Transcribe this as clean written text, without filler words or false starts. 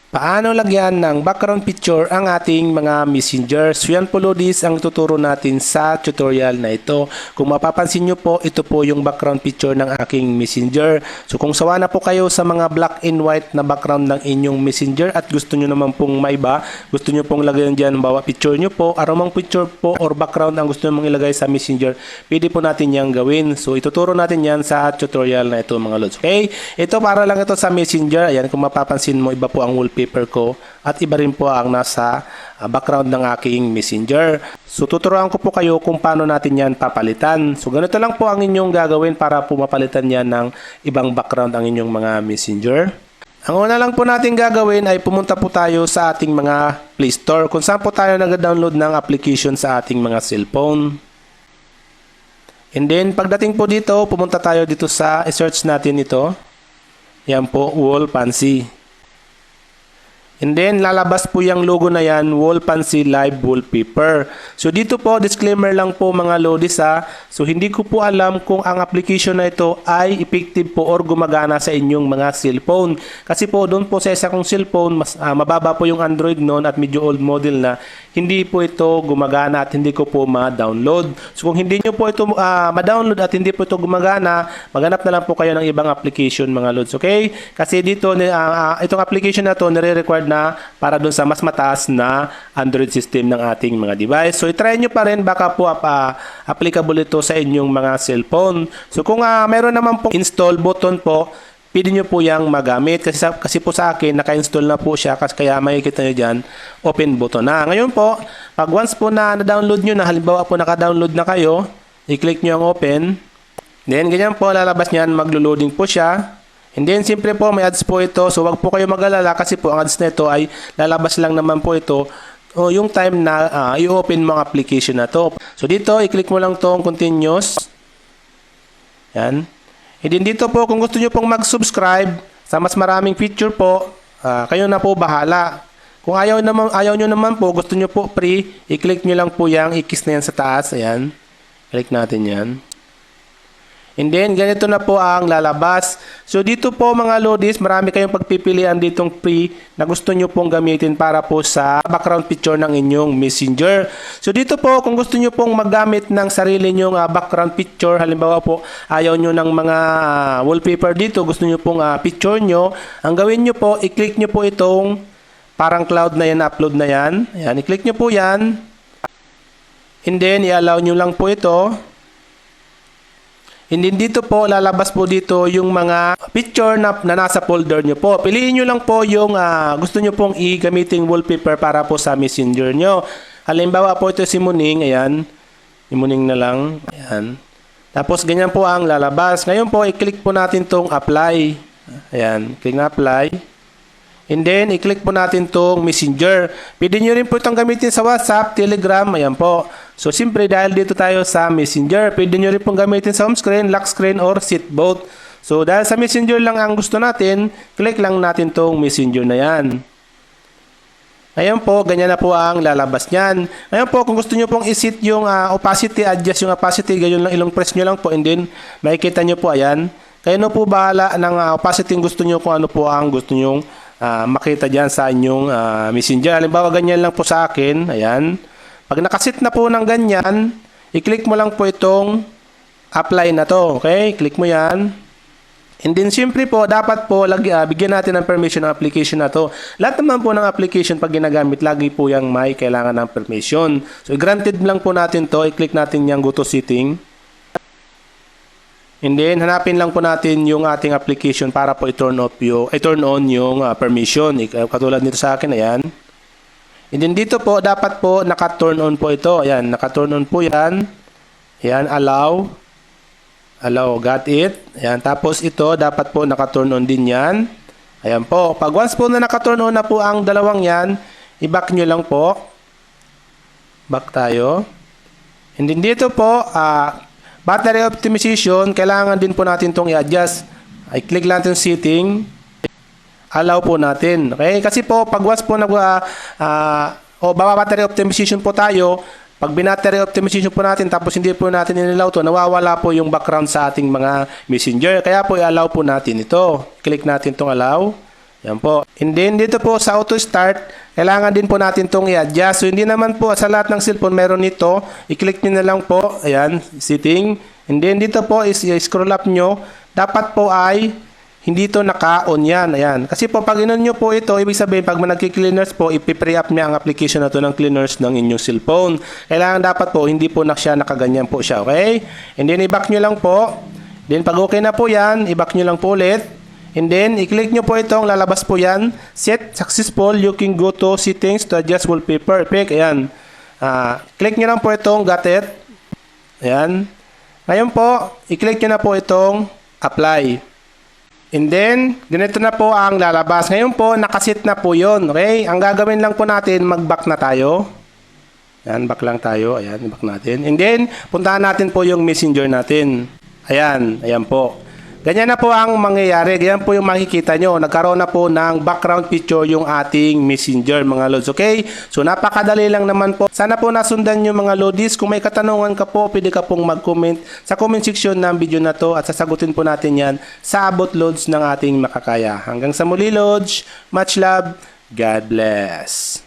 Paano lagyan ng background picture ang ating mga messenger? So yan po Lodis ang tuturo natin sa tutorial na ito. Kung mapapansin nyo po, ito po yung background picture ng aking messenger. So kung sawa na po kayo sa mga black and white na background ng inyong messenger at gusto nyo naman pong maiba, gusto nyo pong lagyan dyan bawa picture nyo po, aromang picture po or background ang gusto nyo mong ilagay sa messenger, pwede po natin yang gawin. So ituturo natin yan sa tutorial na ito mga Lods. Okay? Ito para lang ito sa messenger. Ayan, kung mapapansin mo, iba po ang wallpaper ko at iba rin po ang nasa background ng aking messenger. So tuturuan ko po kayo kung paano natin yan papalitan. So ganito lang po ang inyong gagawin para po mapalitan yan ng ibang background ang inyong mga messenger. Ang una lang po natin gagawin ay pumunta po tayo sa ating mga Play Store kung saan po tayo nag-download ng application sa ating mga cellphone. And then pagdating po dito, pumunta tayo dito sa search natin ito. Yan po, Wall Fancy. And then, lalabas po yung logo na yan, Wall Fancy Live Wallpaper. So, dito po, disclaimer lang po mga Lodis ha. So, hindi ko po alam kung ang application na ito ay effective po or gumagana sa inyong mga cellphone. Kasi po, doon po sa isa kong cellphone, mas mababa po yung Android noon at medyo old model na. Hindi po ito gumagana at hindi ko po ma-download. So, kung hindi nyo po ito ma-download at hindi po ito gumagana, maghanap na lang po kayo ng ibang application mga Lods. Okay? Kasi dito, itong application na ito, nire-required na para doon sa mas mataas na Android system ng ating mga device. So, itry nyo pa rin, baka po applicable ito sa inyong mga cellphone. So, kung meron naman po install button po, pwede nyo po yung magamit. Kasi po sa akin, naka-install na po siya. Kaya makikita nyo dyan, open button na. Ngayon po, pag once po na na-download nyo na, halimbawa po naka-download na kayo, i-click nyo ang open. Then, ganyan po, lalabas nyan, maglo-loading po siya. And then, siyempre po, may ads po ito. So, wag po kayo mag-alala kasi po, ang ads na ito ay lalabas lang naman po ito o yung time na i-open mo ang application na to. So, dito, i-click mo lang itong continuous. Yan. And then, dito po, kung gusto nyo pong mag-subscribe sa mas maraming feature po, kayo na po bahala. Kung ayaw nyo naman po, gusto nyo po free, i-click nyo lang po yung ikis na yan sa taas. Ayan. Click natin yan. And then, ganito na po ang lalabas. So, dito po mga Lodis, marami kayong pagpipilian ditong free na gusto nyo pong gamitin para po sa background picture ng inyong messenger. So, dito po, kung gusto nyo pong maggamit ng sarili nyong background picture, halimbawa po, ayaw nyo ng mga wallpaper dito, gusto nyo pong picture nyo, ang gawin nyo po, i-click nyo po itong parang cloud na yan, upload na yan. Ayan, i-click nyo po yan. And then, i-allow nyo lang po ito. And then dito po, lalabas po dito yung mga picture na nasa folder nyo po. Piliin nyo lang po yung gusto nyo pong i-gamiting wallpaper para po sa messenger nyo. Halimbawa po ito si Muning, ayan. Si Muning na lang, ayan. Tapos ganyan po ang lalabas. Ngayon po, i-click po natin tong apply. Ayan, click na apply. And then, i-click po natin tong messenger. Pwede nyo rin po itong gamitin sa WhatsApp, Telegram, ayan po. So, siyempre, dahil dito tayo sa messenger, pwede nyo rin pong gamitin sa home screen, lock screen, or sit both. So, dahil sa messenger lang ang gusto natin, click lang natin tong messenger na yan. Ayan po, ganyan na po ang lalabas niyan. Ayan po, kung gusto nyo pong isit yung opacity, adjust yung opacity, ganyan lang, ilong press nyo lang po, and then, makikita nyo po, ayan. Kayo na po bahala ng opacity gusto nyo kung ano po ang gusto nyo makita dyan sa inyong messenger. Halimbawa, ganyan lang po sa akin. Ayan. Pag nakasit na po ng ganyan, i-click mo lang po itong apply na to. Okay? Click mo yan. And then, siyempre po, dapat po, bigyan natin ng permission ng application na to. Lahat naman po ng application pag ginagamit, lagi po yung may kailangan ng permission. So, granted lang po natin to. I-click natin yung go to setting. And then, hanapin lang po natin yung ating application para po i-turn on yung permission. Katulad nito sa akin, ayan. And then, dito po, dapat po naka-turn on po ito. Ayan, naka-turn on po yan. Ayan, allow. Allow, got it. Ayan, tapos ito, dapat po naka-turn on din yan. Ayan po. Pag once po na naka-turn on na po ang dalawang yan, i-back nyo lang po. Back tayo. And then, dito po, battery optimization, kailangan din po natin itong i-adjust. I-click lang natin setting. Allow po natin. Okay? Kasi po, pag once po battery optimization po tayo, pag binattery optimization po natin, tapos hindi po natin inilaw to, nawawala po yung background sa ating mga messenger. Kaya po, i-allow po natin ito. Click natin itong allow. Yan po. And then dito po sa auto start, kailangan din po natin itong i-adjust. So hindi naman po sa lahat ng cellphone meron nito. I-click nyo na lang po. Ayan, setting. And then dito po is scroll up nyo. Dapat po ay hindi to naka-on yan. Ayan. Kasi po pag inon nyo po ito, ibig sabihin pag nagki-cleaners po, ipi-pre up niya ang application na to ng cleaners ng inyong cellphone. Kailangan dapat po hindi po siya nakaganyan po siya. Okay? And then i-back nyo lang po. Then pag okay na po yan, i-back nyo lang po ulit. And then, i-click nyo po itong lalabas po yan. Set successful. You can go to settings to adjust wallpaper. Pick. Ayan. Click nyo lang po itong got it. Ayan. Ngayon po, i-click nyo na po itong apply. And then, ganito na po ang lalabas. Ngayon po, nakasit na po yun. Okay? Ang gagawin lang po natin, mag-back na tayo. Ayan, back lang tayo. Ayan, back natin. And then, puntahan natin po yung messenger natin. Ayan, ayan po. Ganyan na po ang mangyayari. Ganyan po yung makikita nyo. Nagkaroon na po ng background picture yung ating messenger mga lods. Okay? So napakadali lang naman po. Sana po nasundan nyo mga lodis. Kung may katanungan ka po, pwede ka pong mag-comment sa comment section ng video na to at sasagutin po natin yan sa abot loads ng ating makakaya. Hanggang sa muli lods. Much love. God bless.